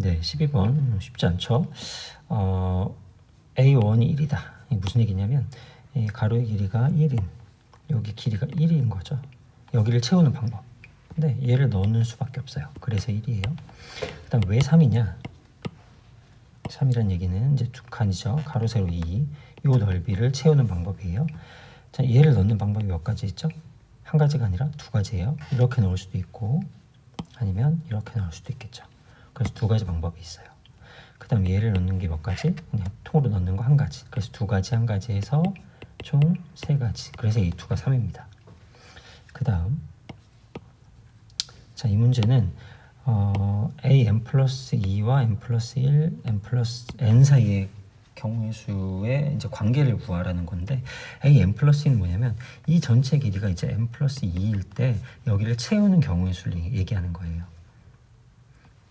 네, 12번 쉽지 않죠. A1이 1이다. 이게 무슨 얘기냐면 이 가로의 길이가 1인 여기 길이가 1인 거죠. 여기를 채우는 방법. 근데 얘를 넣는 수밖에 없어요. 그래서 1이에요. 그 다음 왜 3이냐? 3이란 얘기는 이제 두 칸이죠. 가로 세로 2. 요 넓이를 채우는 방법이에요. 자, 얘를 넣는 방법이 몇 가지 있죠? 한 가지가 아니라 두 가지예요. 이렇게 넣을 수도 있고 아니면 이렇게 넣을 수도 있겠죠. 그래서 두 가지 방법이 있어요. 그 다음 얘를 넣는 게 몇 가지? 그냥 통으로 넣는 거 한 가지. 그래서 두 가지 한 가지 해서 총 세 가지. 그래서 A2가 3입니다. 그 다음 자, 이 문제는 a(n 플러스 2와 n 플러스 1, n 플러스 n 사이의 경우의 수의 이제 관계를 구하라는 건데 a(n 플러스 2는 뭐냐면 이 전체 길이가 이제 n 플러스 2일 때 여기를 채우는 경우의 수를 얘기하는 거예요.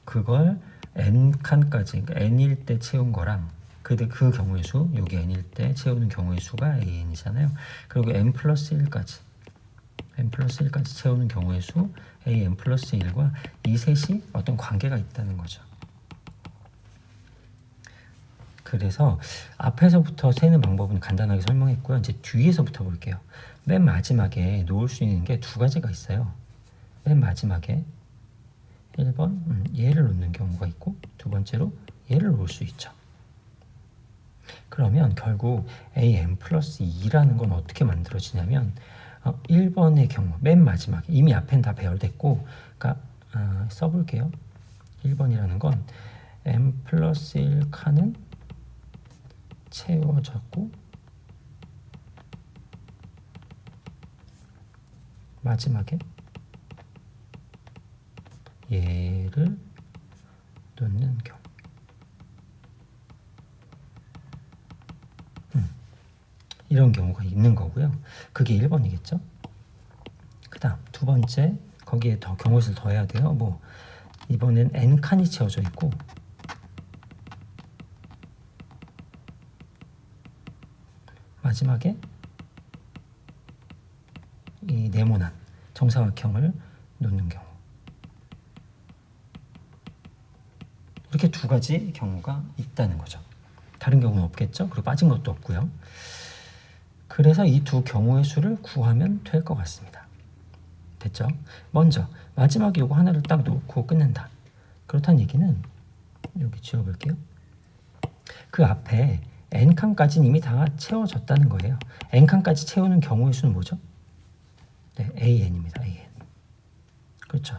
그걸 n 칸까지 그러니까 n일 때 채운 거랑 그 경우의 수 여기 n일 때 채우는 경우의 수가 an이잖아요. 그리고 n 플러스 1까지 채우는 경우의 수 a(n 플러스 1과 이 셋이 어떤 관계가 있다는 거죠. 그래서 앞에서부터 세는 방법은 간단하게 설명했고요. 이제 뒤에서부터 볼게요. 맨 마지막에 놓을 수 있는 게 두 가지가 있어요. 맨 마지막에 1번 얘를 놓는 경우가 있고 두 번째로 얘를 놓을 수 있죠. 그러면 결국 a(n 플러스 2라는 건 어떻게 만들어지냐면 1번의 경우 맨 마지막에 이미 앞엔 다 배열됐고 그러니까 써볼게요. 1번이라는 건 n 플러스 1 칸은 채워졌고 마지막에 얘를 놓는 경우 이런 경우가 있는 거고요. 그게 1번이겠죠. 그 다음 두 번째 거기에 더 경우의 수를 더해야 돼요. 뭐 이번엔 n칸이 채워져 있고 마지막에 이 네모난 정사각형을 놓는 경우 이렇게 두 가지 경우가 있다는 거죠. 다른 경우는 없겠죠. 그리고 빠진 것도 없고요. 그래서 이 두 경우의 수를 구하면 될 것 같습니다. 됐죠? 먼저 마지막에 이거 하나를 딱 놓고 끝낸다. 그렇다는 얘기는 여기 지워볼게요. 그 앞에 n칸까지는 이미 다 채워졌다는 거예요. n칸까지 채우는 경우의 수는 뭐죠? 네, an입니다. an. 그렇죠.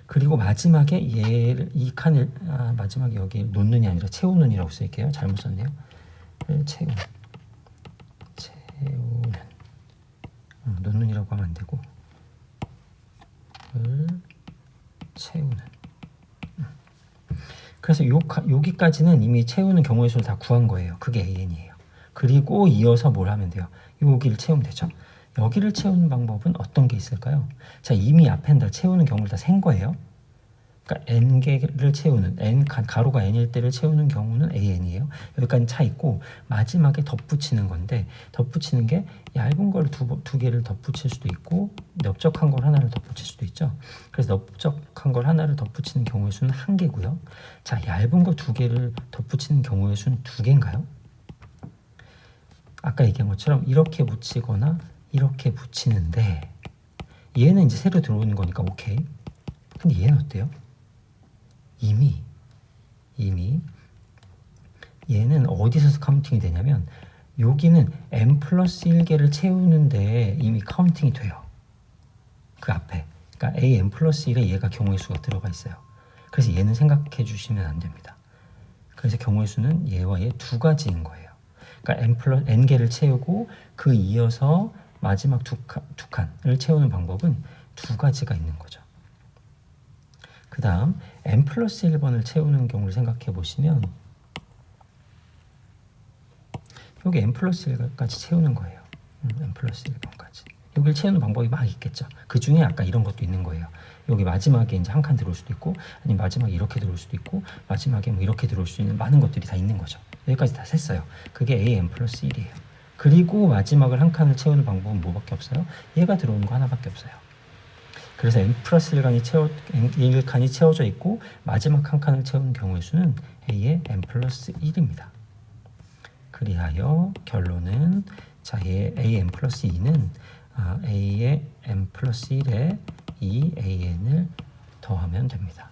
그리고 마지막에 이 칸을 마지막에 여기 놓는이 아니라 채우는이라고 쓸게요. 잘못 썼네요. 채우는 놓는이라고 하면 안 되고 채우는. 그래서 여기까지는 이미 채우는 경우의 수를 다 구한 거예요. 그게 an이에요. 그리고 이어서 뭘 하면 돼요? 여기를 채우면 되죠. 여기를 채우는 방법은 어떤 게 있을까요? 자, 이미 앞엔 다 채우는 경우를 다 센 거예요. 그러니까 n개를 채우는 가로가 n일 때를 채우는 경우는 an이에요. 여기까지 차 있고 마지막에 덧붙이는 건데 덧붙이는 게 얇은 걸 두 개를 덧붙일 수도 있고 넓적한 걸 하나를 덧붙일 수도 있죠. 그래서 넓적한 걸 하나를 덧붙이는 경우의 수는 한 개고요. 자, 얇은 거 두 개를 덧붙이는 경우의 수는 두 개인가요? 아까 얘기한 것처럼 이렇게 붙이거나 이렇게 붙이는데 얘는 이제 새로 들어오는 거니까 오케이. 근데 얘는 어때요? 이미 얘는 어디서 카운팅이 되냐면 여기는 n 플러스 1개를 채우는데 이미 카운팅이 돼요. 그 앞에 그러니까 a(n 플러스 1에 얘가 경우의 수가 들어가 있어요. 그래서 얘는 생각해 주시면 안 됩니다. 그래서 경우의 수는 얘와 얘 두 가지인 거예요. 그러니까 n개를 채우고 그 이어서 마지막 두 칸을 채우는 방법은 두 가지가 있는 거죠. 그 다음 n 플러스 1번을 채우는 경우를 생각해 보시면 여기 n 플러스 1까지 채우는 거예요. n 플러스 1번까지. 여기를 채우는 방법이 막 있겠죠. 그 중에 아까 이런 것도 있는 거예요. 여기 마지막에 이제 한 칸 들어올 수도 있고 아니면 마지막에 이렇게 들어올 수도 있고 마지막에 뭐 이렇게 들어올 수 있는 많은 것들이 다 있는 거죠. 여기까지 다 셌어요. 그게 a(n 플러스 1이에요. 그리고 마지막을 한 칸을 채우는 방법은 뭐밖에 없어요? 얘가 들어오는 거 하나밖에 없어요. 그래서 n 플러스 1칸이 채워져 있고 마지막 한 칸을 채우는 경우의 수는 a의 n 플러스 1입니다. 그리하여 결론은 자, a n 플러스 2는 a의 n 플러스 1에 2an을 더하면 됩니다.